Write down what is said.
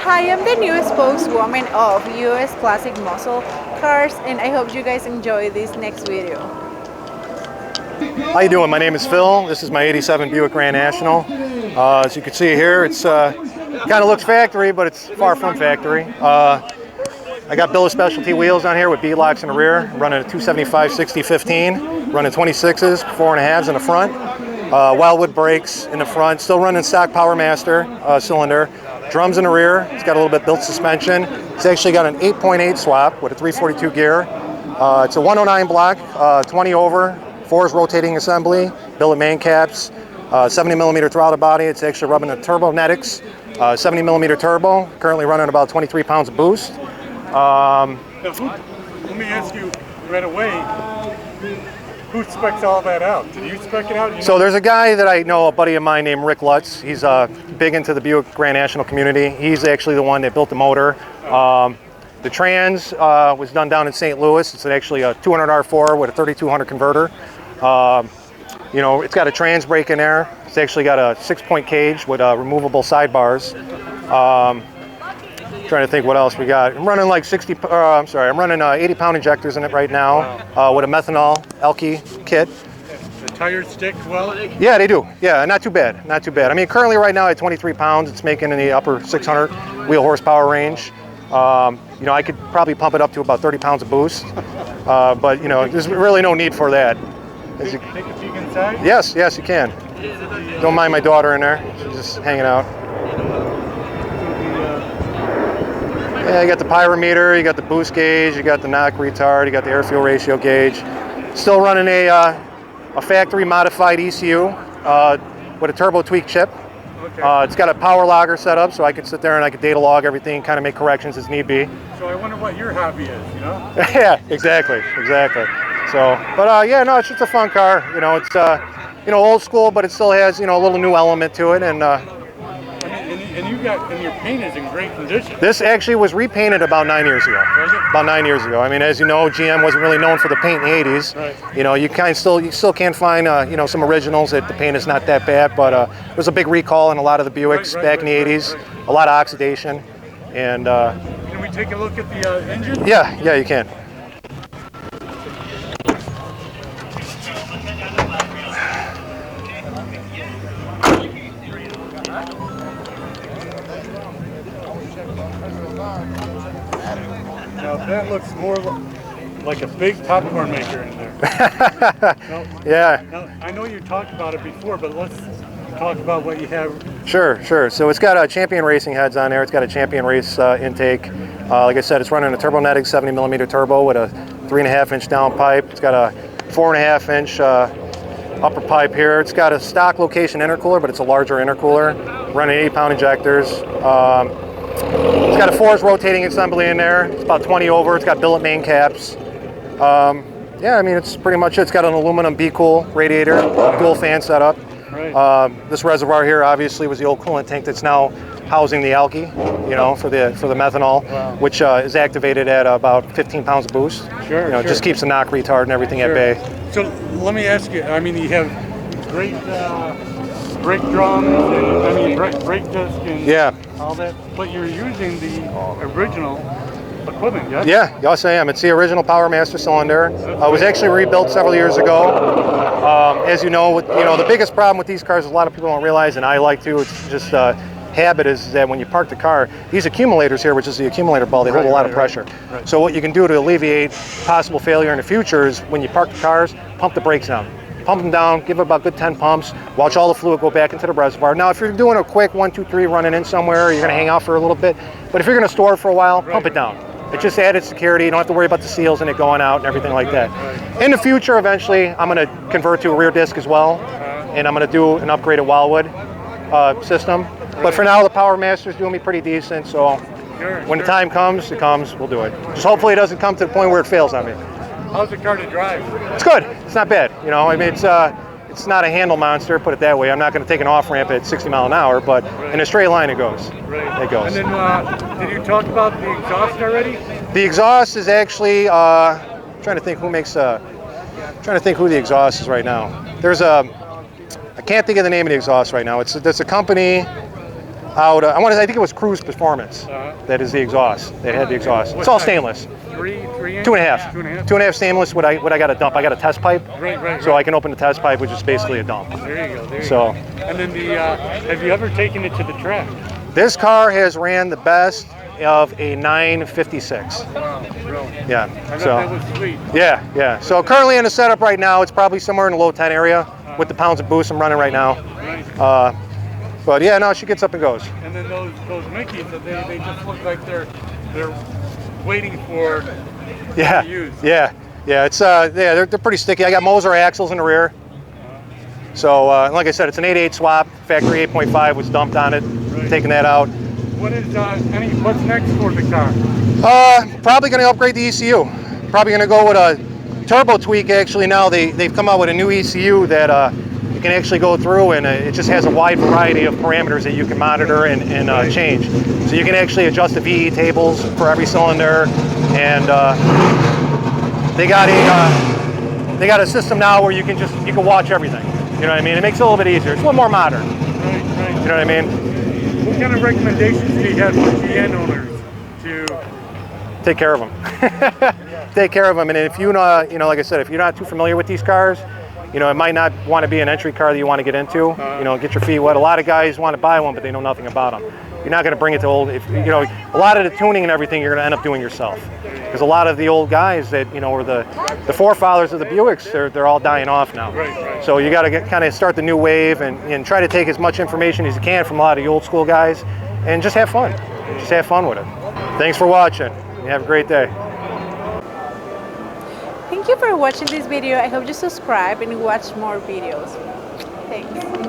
Hi, I'm the new spokeswoman of US Classic Muscle Cars, and I hope you guys enjoy this next video. How you doing? My name is Phil. This is my 87 Buick Grand National. As you can see here, it's kind of looks factory, but it's far from factory. I got Bill of Specialty wheels on here with bead-locks in the rear, running a 275 60-15, running 26s, 4.5s in the front. Wildwood brakes in the front, still running stock PowerMaster cylinder. Drums in the rear. It's got a little bit built suspension. It's actually got an 8.8 swap with a 342 gear. It's a 109 block, 20 over, 4's rotating assembly, billet main caps, 70mm throttle body. It's actually rubbing a Turbonetics 70mm turbo, currently running about 23 pounds of boost. Let me ask you right away, who specs all that out? Did you spec it out? So there's a guy that I know, a buddy of mine named Rick Lutz. He's big into the Buick Grand National community. He's actually the one that built the motor. The trans was done down in St. Louis. It's actually a 200 R4 with a 3200 converter. You know, it's got a trans brake in there. It's actually got a 6-point cage with removable sidebars. Trying to think what else we got. I'm running like 80-pound injectors in it right now. With a methanol Elke kit. The tires stick well? Yeah, they do. Yeah, not too bad. Not too bad. I mean, currently right now at 23 pounds, it's making in the upper 600 wheel horsepower range. You know, I could probably pump it up to about 30 pounds of boost. But, you know, there's really no need for that. Take a peek inside? Yes, you can. Don't mind my daughter in there. She's just hanging out. Yeah, you got the pyrometer, you got the boost gauge, you got the knock retard, you got the air-fuel ratio gauge. Still running a factory modified ECU with a turbo tweak chip. Okay. It's got a power logger set up, so I can sit there and I can data log everything, kind of make corrections as need be. So I wonder what your hobby is, you know? Yeah, exactly. So, but yeah, no, it's just a fun car. You know, it's you know, old school, but it still has, you know, a little new element to it. And and your paint is in great condition. This actually was repainted about 9 years ago. Was it? About 9 years ago. I mean, as you know, GM wasn't really known for the paint in the 80s. Right. You know, you still can find you know, some originals that the paint is not that bad, but there's a big recall in a lot of the Buicks back in the 80s. A lot of oxidation, and can we take a look at the engine? Yeah, you can. Now that looks more like a big popcorn maker in there. Yeah. Now, I know you talked about it before, but let's talk about what you have. Sure. So it's got Champion Racing heads on there. It's got a Champion Race intake. Like I said, it's running a Turbonetics 70mm turbo with a 3.5-inch downpipe. It's got a 4.5-inch upper pipe here. It's got a stock location intercooler, but it's a larger intercooler. Running 80-pound injectors. It's got a 4's rotating assembly in there. It's about 20 over. It's got billet main caps. Yeah, I mean, it's pretty much it. It's got an aluminum Be-Cool radiator, dual fan setup. Right. This reservoir here obviously was the old coolant tank that's now housing the Elke, you know, for the methanol, which is activated at about 15 pounds of boost. Sure. You know, it just keeps the knock retard and everything at bay. So let me ask you. I mean, you have great brake drums and brake disc and all that, but you're using the original equipment, yes? Yeah, yes I am. It's the original PowerMaster cylinder. It was actually rebuilt several years ago. As you know, the biggest problem with these cars, a lot of people don't realize, and I like to, it's just habit, is that when you park the car, these accumulators here, which is the accumulator ball, they hold a lot of pressure. Right. So what you can do to alleviate possible failure in the future is when you park the cars, pump the brakes down. Pump them down, give it about good 10 pumps, watch all the fluid go back into the reservoir. Now, if you're doing a quick 1, 2, 3 running in somewhere, you're gonna hang out for a little bit, but if you're gonna store it for a while, pump it down. It's just added security. You don't have to worry about the seals and it going out and everything like that. In the future, eventually, I'm gonna convert to a rear disc as well, and I'm gonna do an upgraded Wildwood system. But for now, the PowerMaster's doing me pretty decent, so when the time comes, it comes, we'll do it. Just hopefully it doesn't come to the point where it fails on me. How's the car to drive? It's good. It's not bad. You know, I mean, it's not a handle monster, put it that way. I'm not going to take an off ramp at 60 miles an hour, but in a straight line it goes. Right. It goes. And then, did you talk about the exhaust already? The exhaust is actually trying to think who makes. Trying to think who the exhaust is right now. There's a. I can't think of the name of the exhaust right now. There's a company. out. I think it was Cruise Performance. That is the exhaust. That had the exhaust. It's all stainless. 3 inch? 2.5. 2.5. 2.5 stainless. What I got a dump. I got a test pipe. Right. So I can open the test pipe, which is basically a dump. There you go. There you So. go. And then have you ever taken it to the track? This car has ran the best of a 956. Wow, really? Yeah. I bet So. that was sweet. Yeah. So currently in the setup right now, it's probably somewhere in the low 10 area with the pounds of boost I'm running right now. Right. But yeah, no, she gets up and goes. And then those Mickeys, they just look like they're waiting for Yeah. to use. Yeah. It's they're pretty sticky. I got Moser axles in the rear. So like I said, it's an 8.8 swap. Factory 8.5 was dumped on it. Right. Taking that out. What's next for the car? Probably going to upgrade the ECU. Probably going to go with a turbo tweak. Actually, now they've come out with a new ECU that you can actually go through, and it just has a wide variety of parameters that you can monitor and change. So you can actually adjust the VE tables for every cylinder, and they got a system now where you can watch everything. You know what I mean? It makes it a little bit easier. It's a little more modern. Right. You know what I mean? What kind of recommendations do you have for GN owners to take care of them? Take care of them, and if like I said, if you're not too familiar with these cars, it might not want to be an entry car that you want to get into. Get your feet wet. A lot of guys want to buy one, but they know nothing about them. You're not going to bring it to old. A lot of the tuning and everything you're going to end up doing yourself, because a lot of the old guys that were the forefathers of the Buicks, they're all dying off now. Right. So you got to kind of start the new wave and try to take as much information as you can from a lot of the old school guys, and just have fun. Just have fun with it. Thanks for watching. You have a great day. Thank you for watching this video. I hope you subscribe and watch more videos. Thanks.